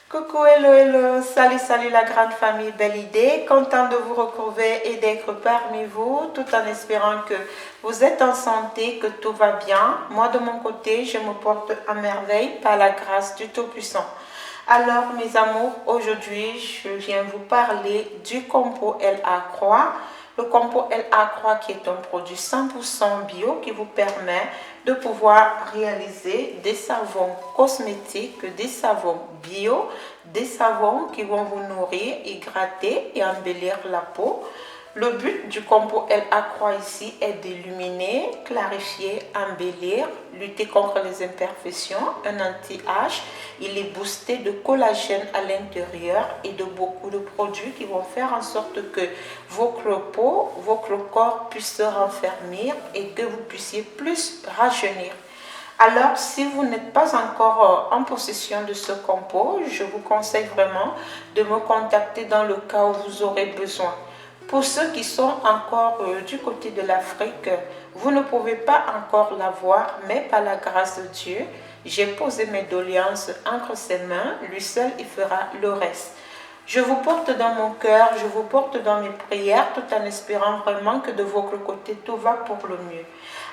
Coucou, hello, hello, salut la grande famille Belle Idée, content de vous retrouver et d'être parmi vous, tout en espérant que vous êtes en santé, que tout va bien. Moi de mon côté, je me porte à merveille par la grâce du Tout-Puissant. Alors mes amours, aujourd'hui je viens vous parler du compo LA Croix. Le compo LA Croix qui est un produit 100% bio qui vous permet de pouvoir réaliser des savons cosmétiques, des savons bio, des savons qui vont vous nourrir, hydrater et embellir la peau. Le but du compo LA Croix ici est d'illuminer, clarifier, embellir, lutter contre les imperfections, un anti-âge. Il est boosté de collagène à l'intérieur et de beaucoup de produits qui vont faire en sorte que votre peau, votre corps puisse se renfermir et que vous puissiez plus rajeunir. Alors, si vous n'êtes pas encore en possession de ce compo, je vous conseille vraiment de me contacter dans le cas où vous aurez besoin. Pour ceux qui sont encore du côté de l'Afrique, vous ne pouvez pas encore l'avoir, mais par la grâce de Dieu, j'ai posé mes doléances entre ses mains, lui seul il fera le reste. Je vous porte dans mon cœur, je vous porte dans mes prières, tout en espérant vraiment que de votre côté, tout va pour le mieux.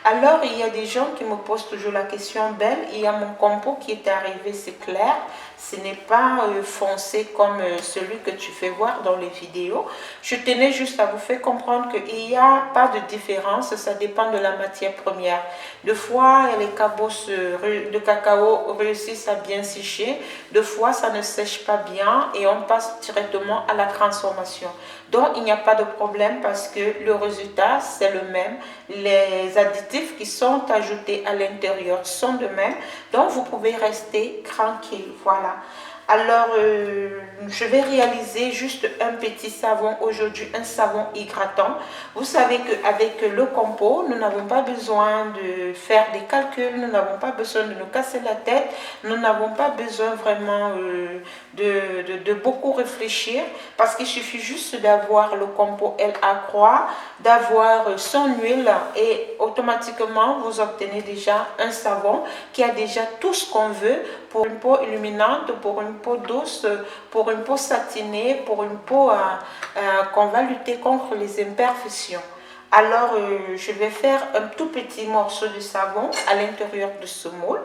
Alors, il y a des gens qui me posent toujours la question, Belle, il y a mon compo qui est arrivé, c'est clair, ce n'est pas foncé comme celui que tu fais voir dans les vidéos. Je tenais juste à vous faire comprendre qu'il n'y a pas de différence, ça dépend de la matière première. Deux fois, les cabosses de cacao réussissent à bien sécher, deux fois, ça ne sèche pas bien et on passe directement à la transformation. Donc, il n'y a pas de problème parce que le résultat, c'est le même. Les additifs qui sont ajoutés à l'intérieur sont de même. Donc, vous pouvez rester tranquille. Voilà. Alors, je vais réaliser juste un petit savon aujourd'hui, un savon hydratant. Vous savez qu'avec le compo, nous n'avons pas besoin de faire des calculs, nous n'avons pas besoin de nous casser la tête, nous n'avons pas besoin vraiment de beaucoup réfléchir parce qu'il suffit juste d'avoir le compo LA Croix, d'avoir son huile et automatiquement vous obtenez déjà un savon qui a déjà tout ce qu'on veut pour une peau illuminante, pour une peau douce, pour une peau satinée, pour une peau qu'on va lutter contre les imperfections. Alors, je vais faire un tout petit morceau de savon à l'intérieur de ce moule.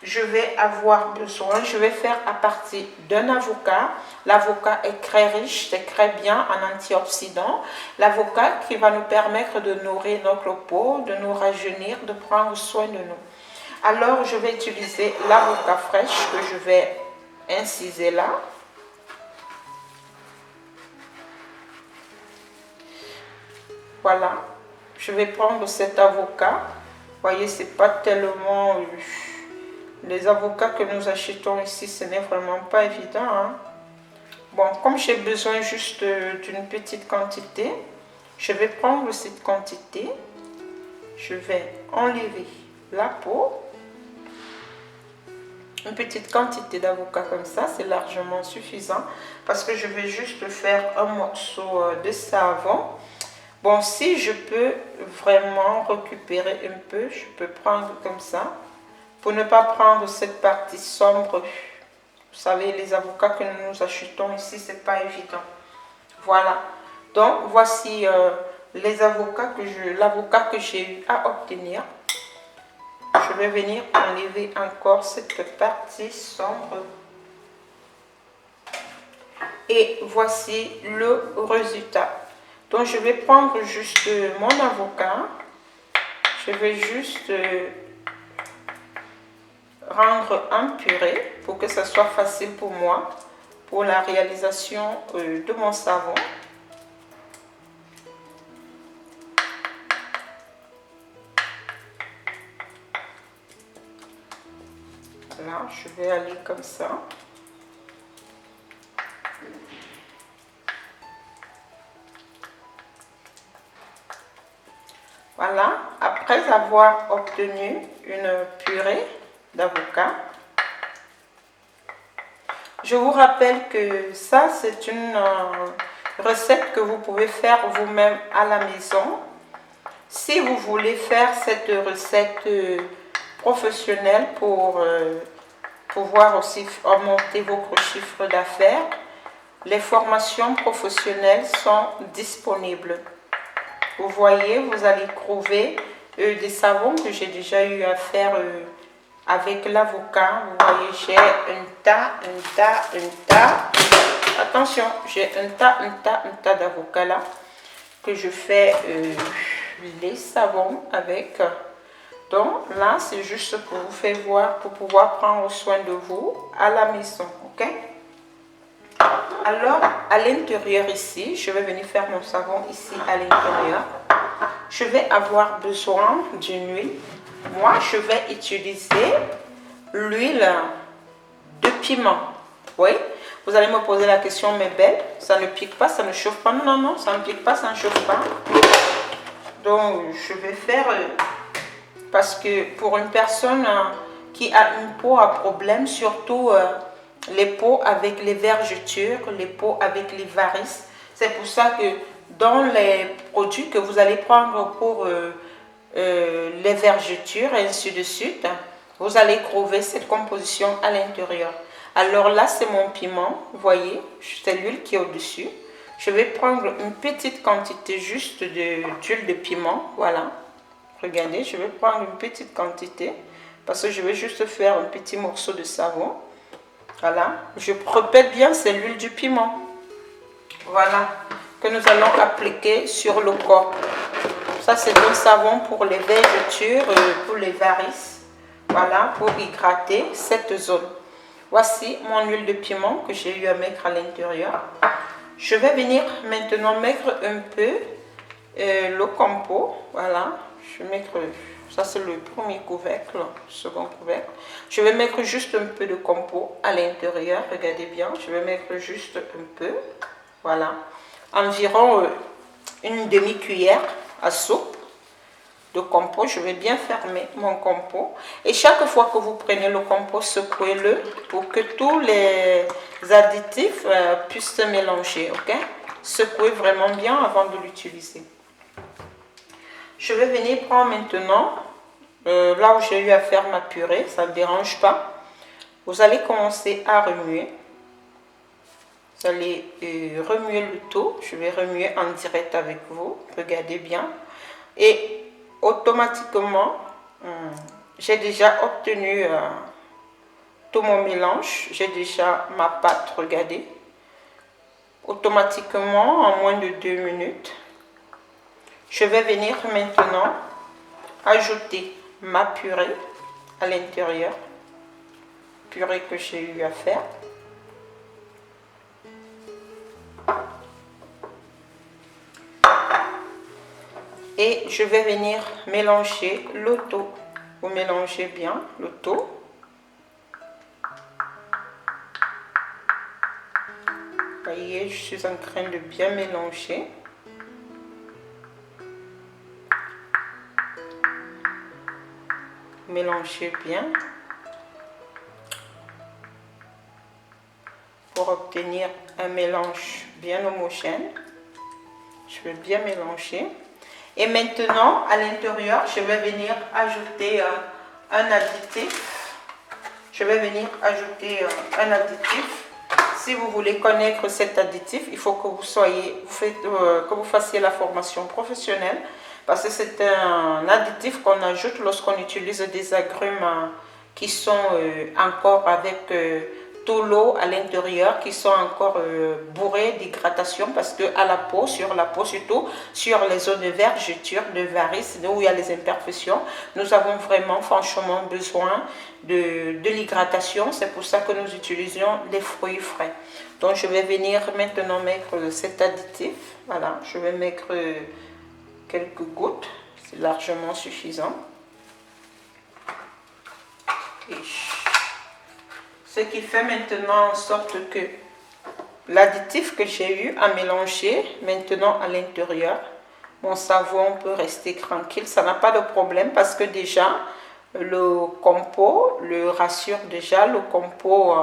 Je vais avoir besoin, je vais faire à partir d'un avocat. L'avocat est très riche, c'est très bien en antioxydants. L'avocat qui va nous permettre de nourrir notre peau, de nous rajeunir, de prendre soin de nous. Alors, je vais utiliser l'avocat fraîche que je vais inciser là. Voilà, je vais prendre cet avocat. Vous voyez, c'est pas tellement... les avocats que nous achetons ici, ce n'est vraiment pas évident. Hein? Bon, comme j'ai besoin juste d'une petite quantité, je vais prendre cette quantité. Je vais enlever la peau. Une petite quantité d'avocat comme ça, c'est largement suffisant parce que je vais juste faire un morceau de savon. Bon, si je peux vraiment récupérer un peu, je peux prendre comme ça pour ne pas prendre cette partie sombre. Vous savez, les avocats que nous achetons ici, c'est pas évident. Voilà. Donc, voici l'avocat que j'ai eu à obtenir. Je vais venir enlever encore cette partie sombre. Et voici le résultat. Donc, je vais prendre juste mon avocat. Je vais juste rendre un purée pour que ça soit facile pour moi pour la réalisation de mon savon. Là, je vais aller comme ça. Voilà, après avoir obtenu une purée d'avocat, je vous rappelle que ça, c'est une recette que vous pouvez faire vous-même à la maison. Si vous voulez faire cette recette professionnelle pour pouvoir aussi augmenter votre chiffre d'affaires, les formations professionnelles sont disponibles. Vous voyez, vous allez trouver des savons que j'ai déjà eu à faire avec l'avocat. Vous voyez, j'ai un tas. Attention, j'ai un tas d'avocats là que je fais les savons avec. Donc là, c'est juste pour vous faire voir, pour pouvoir prendre soin de vous à la maison, ok? Alors, à l'intérieur ici, je vais venir faire mon savon ici à l'intérieur. Je vais avoir besoin d'une huile. Moi, je vais utiliser l'huile de piment. Oui, vous allez me poser la question, mais belle, ça ne pique pas, ça ne chauffe pas. Non, non, non, ça ne pique pas, ça ne chauffe pas. Donc, je vais faire... parce que pour une personne qui a une peau à problème, surtout les peaux avec les vergetures, les peaux avec les varices, c'est pour ça que dans les produits que vous allez prendre pour les vergetures et ainsi de suite, vous allez trouver cette composition à l'intérieur. Alors là, c'est mon piment, vous voyez, c'est l'huile qui est au-dessus. Je vais prendre une petite quantité juste d'huile de piment, voilà. Regardez, je vais prendre une petite quantité parce que je vais juste faire un petit morceau de savon. Voilà, je répète bien, c'est l'huile du piment. Voilà, que nous allons appliquer sur le corps. Ça, c'est un savon pour les vergetures, pour les varices. Voilà, pour hydrater cette zone. Voici mon huile de piment que j'ai eu à mettre à l'intérieur. Je vais venir maintenant mettre un peu le compo. Voilà, je vais mettre, ça c'est le premier couvercle, le second couvercle. Je vais mettre juste un peu de compo à l'intérieur. Regardez bien, je vais mettre juste un peu. Voilà, environ une demi-cuillère à soupe de compost. Je vais bien fermer mon compost et chaque fois que vous prenez le compost, secouez-le pour que tous les additifs puissent se mélanger, ok? Secouez vraiment bien avant de l'utiliser. Je vais venir prendre maintenant là où j'ai eu à faire ma purée, ça ne dérange pas. Vous allez commencer à remuer. Vous allez remuer le tout. Je vais remuer en direct avec vous. Regardez bien. Et automatiquement, j'ai déjà obtenu tout mon mélange. J'ai déjà ma pâte, regardez. Automatiquement, en moins de 2 minutes, je vais venir maintenant ajouter ma purée à l'intérieur. Purée que j'ai eu à faire. Et je vais venir mélanger le tout. Vous mélangez bien le tout. Vous voyez, je suis en train de bien mélanger. Mélangez bien pour obtenir un mélange bien homogène. Je vais bien mélanger. Et maintenant, à l'intérieur, je vais venir ajouter un additif. Je vais venir ajouter un additif. Si vous voulez connaître cet additif, il faut que vous fassiez la formation professionnelle. Parce que c'est un additif qu'on ajoute lorsqu'on utilise des agrumes qui sont encore avec tout l'eau à l'intérieur, qui sont encore bourrés d'hydratation, parce que à la peau, sur la peau surtout, sur les zones de vergeture, de varices, où il y a les imperfections, nous avons vraiment franchement besoin de l'hydratation. C'est pour ça que nous utilisons des fruits frais. Donc je vais venir maintenant mettre cet additif. Voilà, je vais mettre quelques gouttes, c'est largement suffisant. Et ce qui fait maintenant en sorte que l'additif que j'ai eu à mélanger maintenant à l'intérieur, mon savon peut rester tranquille, ça n'a pas de problème parce que déjà le compost le rassure déjà, le compost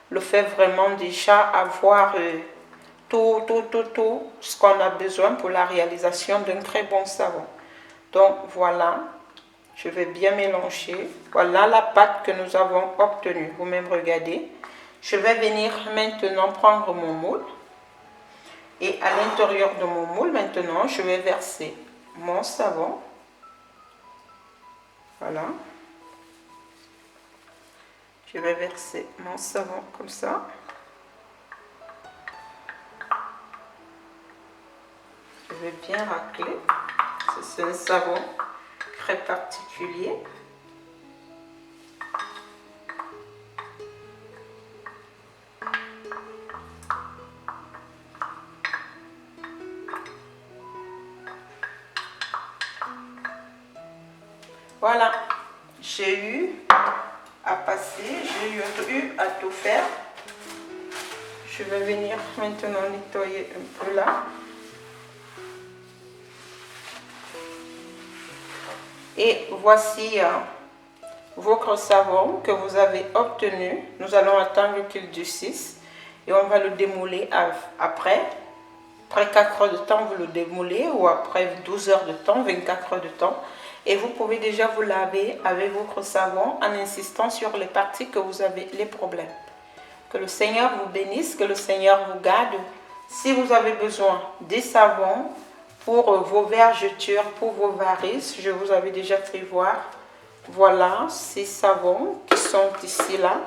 le fait vraiment déjà avoir tout ce qu'on a besoin pour la réalisation d'un très bon savon. Donc voilà, Je vais bien mélanger. Voilà la pâte que nous avons obtenue. Vous-même regardez. Je vais venir maintenant prendre mon moule. Et à l'intérieur de mon moule, maintenant, je vais verser mon savon. Voilà. Je vais verser mon savon comme ça. Je vais bien racler. C'est un savon très particulier. Voilà, j'ai eu à passer, j'ai eu à tout faire. Je vais venir maintenant nettoyer un peu là. Et voici votre savon que vous avez obtenu. Nous allons attendre qu'il durcisse et on va le démouler après. Après 4 heures de temps, vous le démoulez ou après 12 heures de temps, 24 heures de temps. Et vous pouvez déjà vous laver avec votre savon en insistant sur les parties que vous avez les problèmes. Que le Seigneur vous bénisse, que le Seigneur vous garde. Si vous avez besoin des savons pour vos vergetures, pour vos varices, je vous avais déjà fait voir. Voilà ces savons qui sont ici là,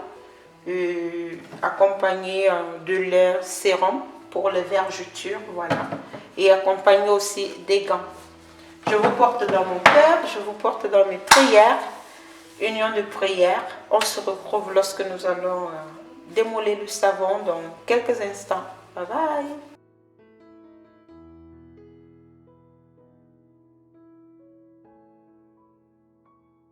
accompagnés de leur sérum pour les vergetures, voilà, et accompagnés aussi des gants. Je vous porte dans mon cœur, je vous porte dans mes prières, union de prière. On se retrouve lorsque nous allons démouler le savon dans quelques instants. Bye bye.